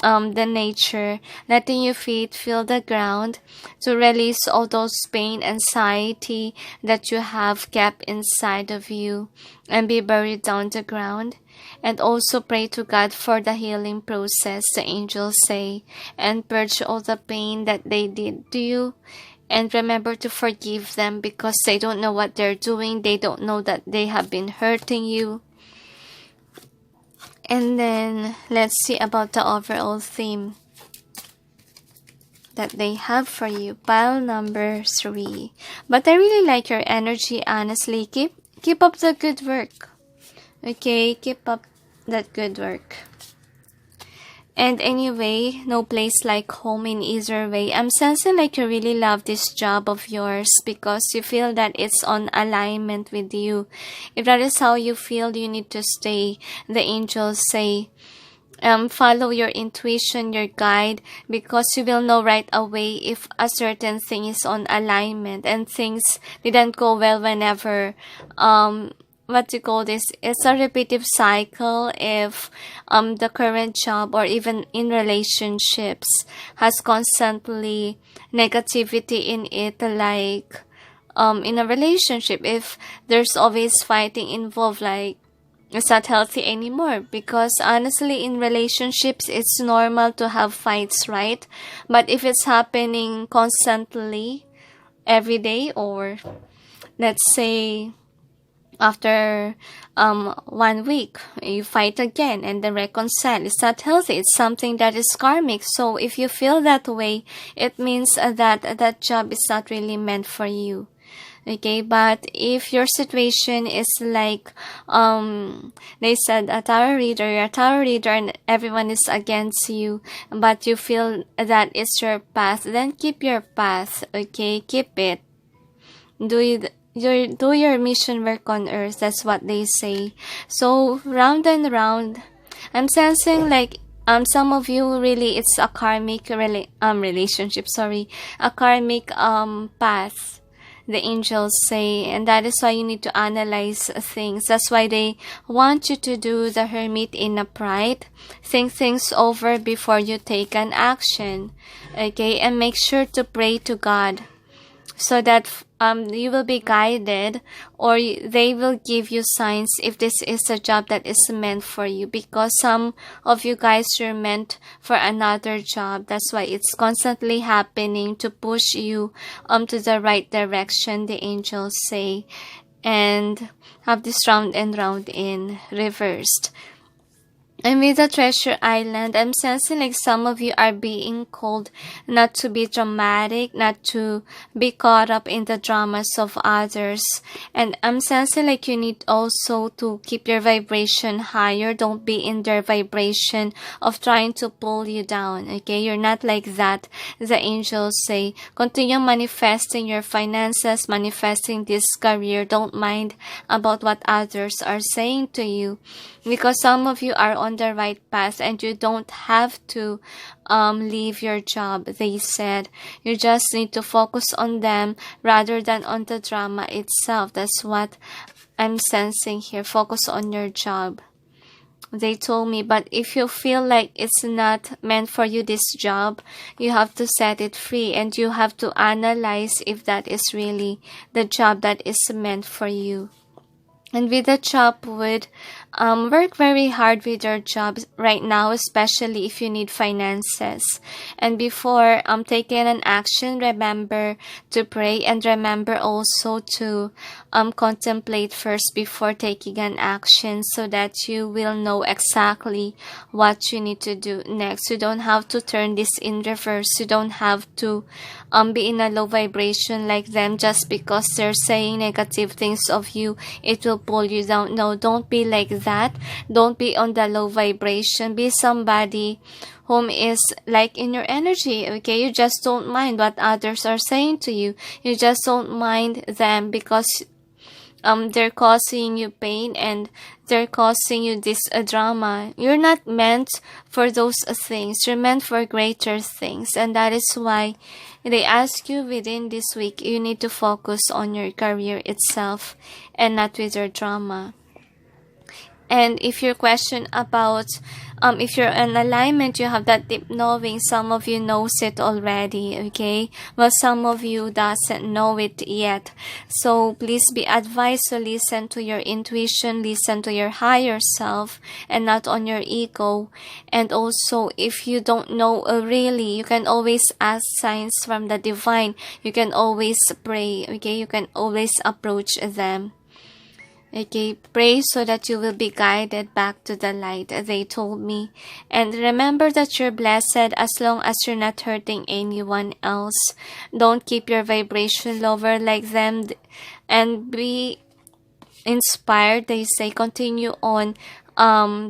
the nature, letting your feet feel the ground to release all those pain, anxiety that you have kept inside of you, and be buried down the ground. And also pray to God for the healing process, the angels say, and purge all the pain that they did to you. And remember to forgive them, because they don't know what they're doing. They don't know that they have been hurting you. And then let's see about the overall theme. that they have for you. Pile number 3. But I really like your energy, honestly. Keep up the good work. Okay, keep up that good work. And anyway, no place like home in either way. I'm sensing like you really love this job of yours because you feel that it's on alignment with you. If that is how you feel, you need to stay. The angels say, follow your intuition, your guide, because you will know right away if a certain thing is on alignment and things didn't go well whenever what you call this, it's a repetitive cycle. If the current job or even in relationships has constantly negativity in it, like in a relationship, if there's always fighting involved, like it's not healthy anymore. Because honestly, in relationships, it's normal to have fights, right? But if it's happening constantly every day, or let's say after 1 week you fight again and then reconcile, it's not healthy. It's something that is karmic. So if you feel that way, it means that that job is not really meant for you. Okay, but if your situation is like they said a tarot reader, you're a tarot reader and everyone is against you, but you feel that it's your path, then keep your path. Okay, keep it. Do your mission work on earth. That's what they say. So round and round, I'm sensing like some of you really, it's a karmic relationship, a karmic path, the angels say, and that is why you need to analyze things. That's why they want you to do the hermit in upright. Think things over before you take an action. Okay, and make sure to pray to God, so that you will be guided, or they will give you signs if this is a job that is meant for you. Because some of you guys are meant for another job. That's why it's constantly happening to push you to the right direction, the angels say. And have this round and round in reversed. And with the Treasure Island, I'm sensing like some of you are being called not to be dramatic, not to be caught up in the dramas of others. And I'm sensing like you need also to keep your vibration higher. Don't be in their vibration of trying to pull you down. Okay, you're not like that. The angels say, continue manifesting your finances, manifesting this career. Don't mind about what others are saying to you, because some of you are on the right path and you don't have to leave your job. They said you just need to focus on them rather than on the drama itself. That's what I'm sensing here. Focus on your job, they told me. But if you feel like it's not meant for you, this job, you have to set it free and you have to analyze if that is really the job that is meant for you. And with the chopwood, work very hard with your job right now, especially if you need finances. And before taking an action, remember to pray, and remember also to contemplate first before taking an action, so that you will know exactly what you need to do next. You don't have to turn this in reverse. You don't have to be in a low vibration like them just because they're saying negative things of you. It will pull you down. No, don't be like that. Don't be on the low vibration. Be somebody whom is like in your energy. Okay, you just don't mind what others are saying to you. You just don't mind them because they're causing you pain and they're causing you this drama. You're not meant for those things. You're meant for greater things, and that is why they ask you within this week, you need to focus on your career itself and not with your drama. And if your question about if you're in alignment, you have that deep knowing. Some of you knows it already, okay? Well, some of you doesn't know it yet. So please be advised to listen to your intuition, listen to your higher self, and not on your ego. And also, if you don't know really, you can always ask signs from the divine. You can always pray, okay? You can always approach them. Okay, pray so that you will be guided back to the light, they told me. And remember that you're blessed as long as you're not hurting anyone else. Don't keep your vibration lower like them, and be inspired. They say continue on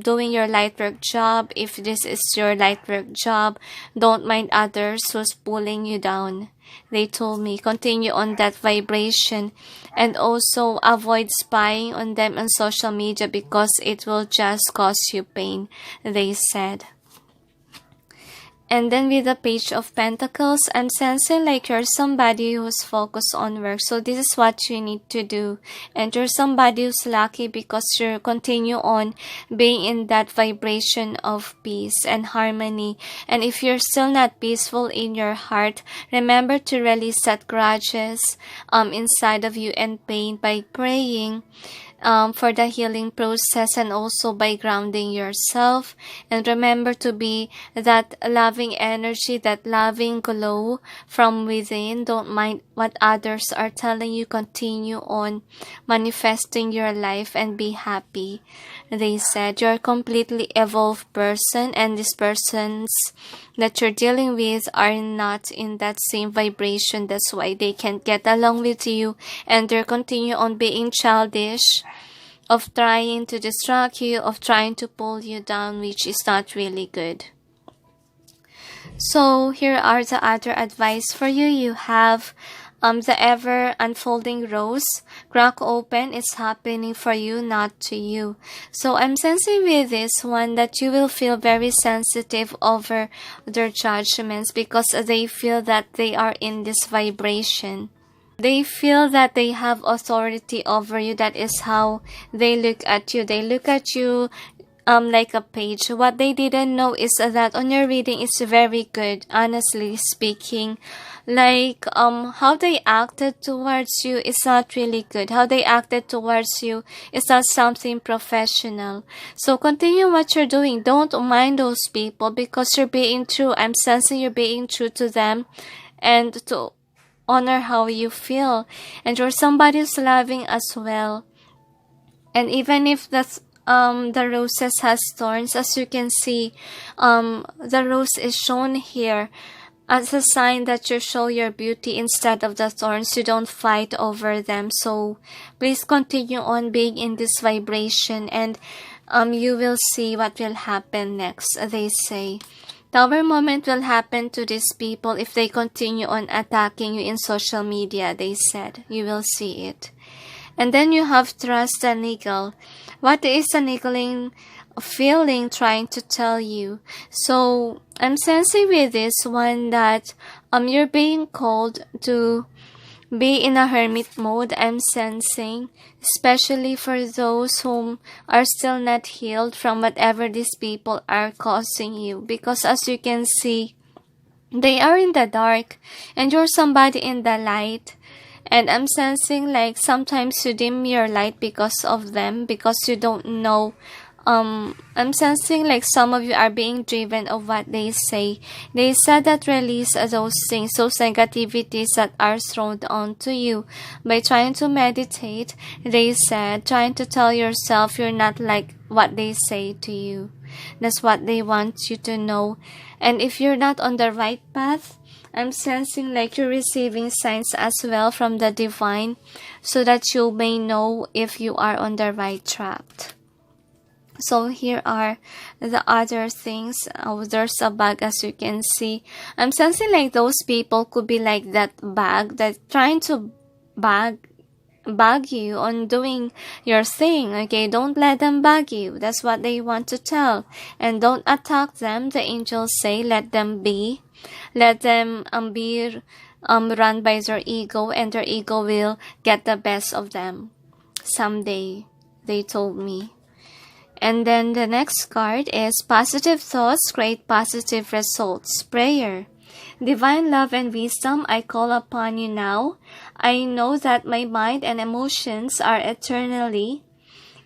doing your light work job. If this is your light work job, don't mind others who's pulling you down. They told me continue on that vibration, and also avoid spying on them on social media because it will just cause you pain, they said. And then with the Page of Pentacles, I'm sensing like you're somebody who's focused on work. So this is what you need to do. And you're somebody who's lucky because you continue on being in that vibration of peace and harmony. And if you're still not peaceful in your heart, remember to release that grudges inside of you and pain by praying for the healing process, and also by grounding yourself. And remember to be that loving energy, that loving glow from within. Don't mind what others are telling you. Continue on manifesting your life and be happy. They said you're a completely evolved person, and these persons that you're dealing with are not in that same vibration. That's why they can't get along with you, and they're continue on being childish, of trying to distract you, of trying to pull you down, which is not really good. So here are the other advice for you. You have the ever unfolding rose. Crack open. It's happening for you, not to you. So I'm sensing with this one that you will feel very sensitive over their judgments because they feel that they are in this vibration. They feel that they have authority over you. That is how they look at you. They look at you like a page. What they didn't know is that on your reading is very good, honestly speaking. Like how they acted towards you is not really good. How they acted towards you is not something professional. So continue what you're doing. Don't mind those people because you're being true. I'm sensing you're being true to them, and to honor how you feel. And you're somebody who's loving as well. And even if that's the roses has thorns, as you can see, the rose is shown here as a sign that you show your beauty instead of the thorns. You don't fight over them. So please continue on being in this vibration, and you will see what will happen next. They say Tower moment will happen to these people if they continue on attacking you in social media, they said. You will see it. And then you have trust and eagle. What is an niggling feeling trying to tell you? So I'm sensing with this one that you're being called to be in a hermit mode. I'm sensing, especially for those whom are still not healed from whatever these people are causing you, because as you can see, they are in the dark and you're somebody in the light. And I'm sensing like sometimes you dim your light because of them, because you don't know. I'm sensing like some of you are being driven of what they say. They said that release those things, those negativities that are thrown onto you by trying to meditate. They said trying to tell yourself you're not like what they say to you. That's what they want you to know. And if you're not on the right path, I'm sensing like you're receiving signs as well from the divine, so that you may know if you are on the right track. So here are the other things. There's a bag, as you can see. I'm sensing like those people could be like that bag that trying to bag you on doing your thing. Okay, don't let them bug you. That's what they want to tell. And don't attack them. The angels say let them be. Let them be run by their ego, and their ego will get the best of them someday, they told me. And then the next card is positive thoughts create positive results. Prayer. Divine love and wisdom, I call upon you now. I know that my mind and emotions are eternally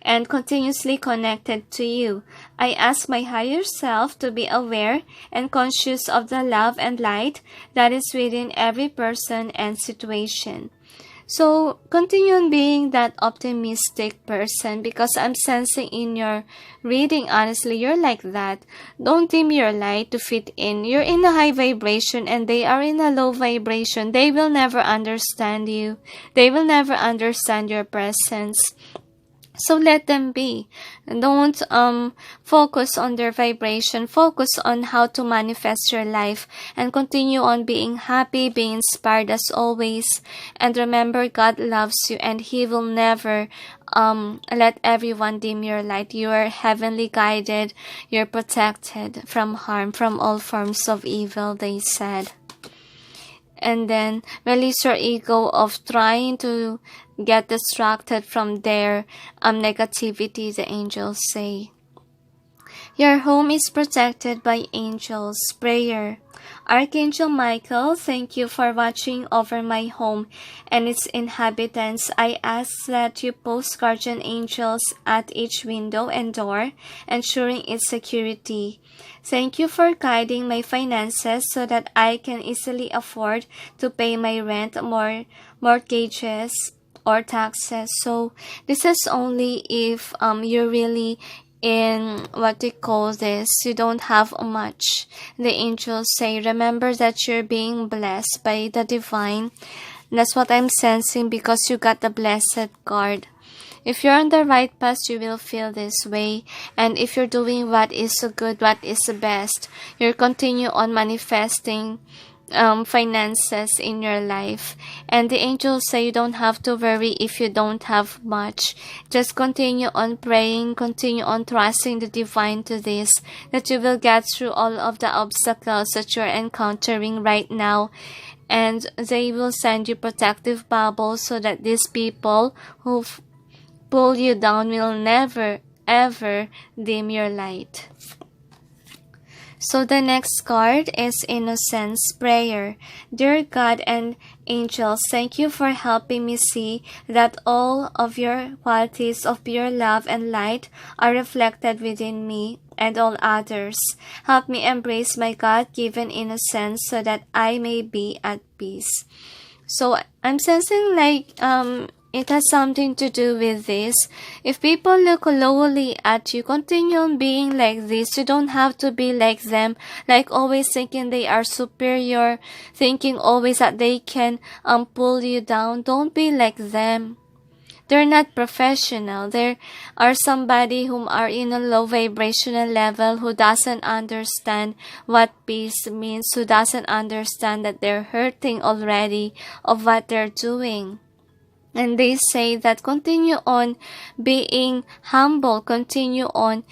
and continuously connected to you. I ask my higher self to be aware and conscious of the love and light that is within every person and situation. So continue on being that optimistic person, because I'm sensing in your reading, honestly, you're like that. Don't dim your light to fit in. You're in a high vibration and they are in a low vibration. They will never understand you. They will never understand your presence. So let them be. Don't focus on their vibration. Focus on how to manifest your life and continue on being happy, being inspired as always. And remember, God loves you and He will never let everyone dim your light. You are heavenly guided. You're protected from harm, from all forms of evil, they said. And then release your ego of trying to get distracted from their negativity, the angels say. Your home is protected by angels. Prayer. Archangel Michael, thank you for watching over my home and its inhabitants. I ask that you post guardian angels at each window and door, ensuring its security. Thank you for guiding my finances so that I can easily afford to pay my rent, mortgages, or taxes. So this is only if you're really in what they call this, you don't have much. The angels say, remember that you're being blessed by the divine. That's what I'm sensing, because you got the blessed card. If you're on the right path, you will feel this way. And if you're doing what is good, what is the best, you'll continue on manifesting finances in your life. And the angels say you don't have to worry if you don't have much. Just continue on praying, continue on trusting the divine to this, that you will get through all of the obstacles that you're encountering right now. And they will send you protective bubbles so that these people who pull you down will never ever dim your light. So the next card is Innocence Prayer. Dear God and angels, thank you for helping me see that all of your qualities of pure love and light are reflected within me and all others. Help me embrace my God-given innocence so that I may be at peace. So I'm sensing like it has something to do with this. If people look lowly at you, continue on being like this. You don't have to be like them, like always thinking they are superior, thinking always that they can pull you down. Don't be like them. They're not professional. There are somebody whom are in a low vibrational level who doesn't understand what peace means, who doesn't understand that they're hurting already of what they're doing. And they say that continue on being humble, continue on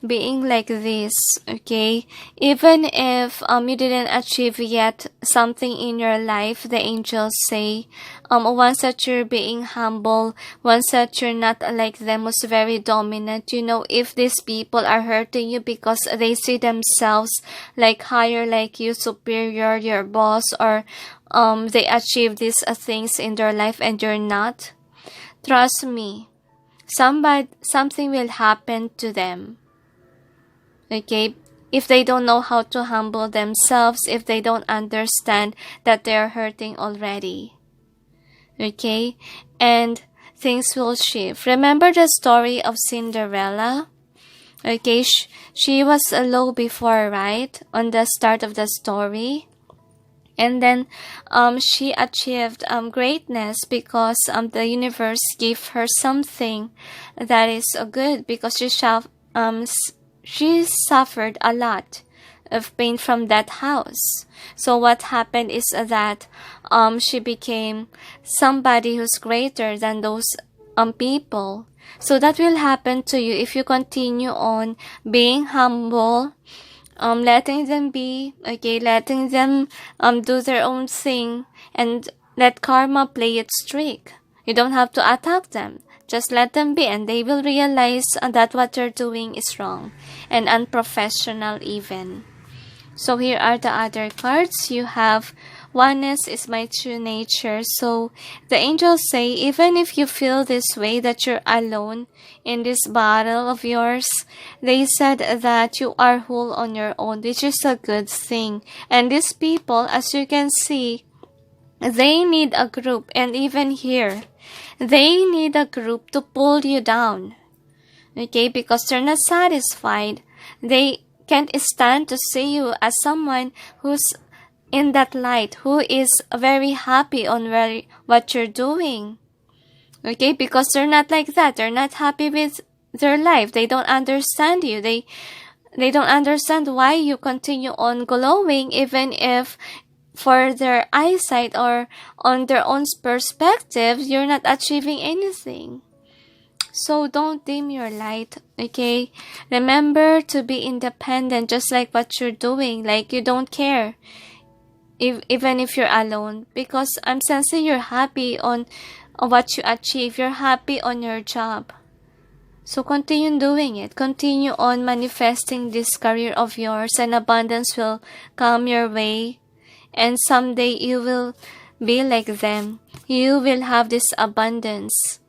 being like this, okay? Even if you didn't achieve yet something in your life, the angels say, once that you're being humble, once that you're not like them who's very dominant, you know, if these people are hurting you because they see themselves like higher, like you, superior, your boss, or they achieve these things in their life and you're not, trust me, something will happen to them. Okay, if they don't know how to humble themselves, if they don't understand that they're hurting already. Okay, and things will shift. Remember the story of Cinderella? Okay, she was low before, right? On the start of the story. And then she achieved greatness because the universe gave her something that is good, because she suffered a lot of pain from that house. So what happened is that she became somebody who's greater than those people. So that will happen to you if you continue on being humble, letting them be, okay, letting them do their own thing, and let karma play its trick. You don't have to attack them. Just let them be, and they will realize that what they're doing is wrong and unprofessional even. So here are the other cards. You have oneness is my true nature. So the angels say, even if you feel this way, that you're alone in this battle of yours, they said that you are whole on your own, which is a good thing. And these people, as you can see, They need a group, and even here, they need a group to pull you down. Okay, because they're not satisfied. They can't stand to see you as someone who's in that light, who is very happy on what you're doing. Okay, because they're not like that. They're not happy with their life. They don't understand you. They don't understand why you continue on glowing, even if for their eyesight or on their own perspective, you're not achieving anything. So don't dim your light, okay? Remember to be independent, just like what you're doing. Like you don't care, even if you're alone. Because I'm sensing you're happy on what you achieve. You're happy on your job. So continue doing it. Continue on manifesting this career of yours, and abundance will come your way. And someday you will be like them. You will have this abundance.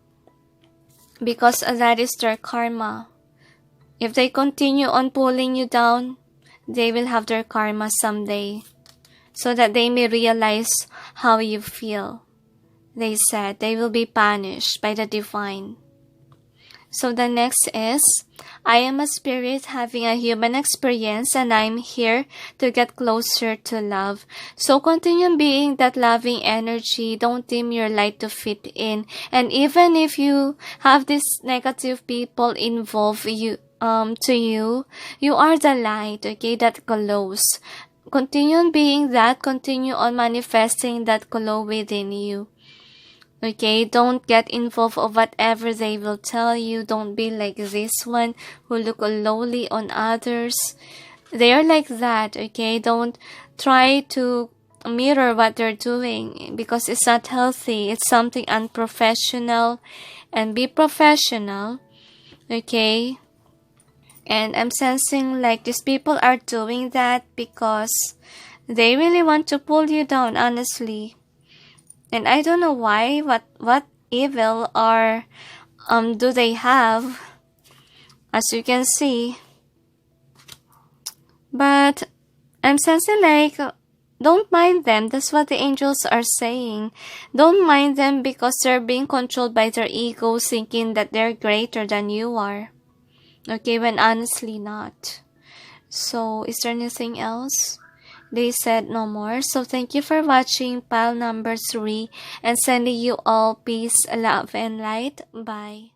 Because that is their karma. If they continue on pulling you down, they will have their karma someday. So that they may realize how you feel. They said they will be punished by the divine. So the next is, I am a spirit having a human experience, and I'm here to get closer to love. So continue being that loving energy. Don't dim your light to fit in. And even if you have these negative people involved to you, you are the light, okay, that glows. Continue being that. Continue on manifesting that glow within you. Okay, don't get involved of whatever they will tell you. Don't be like this one who look lowly on others. They are like that, okay? Don't try to mirror what they're doing because it's not healthy. It's something unprofessional. And be professional, okay? And I'm sensing like these people are doing that because they really want to pull you down, honestly. And I don't know why, what evil or do they have, as you can see. But I'm sensing like, don't mind them. That's what the angels are saying. Don't mind them because they're being controlled by their ego, thinking that they're greater than you are. Okay, when honestly not. So, is there anything else? They said no more. So thank you for watching pile number 3 and sending you all peace, love, and light. Bye.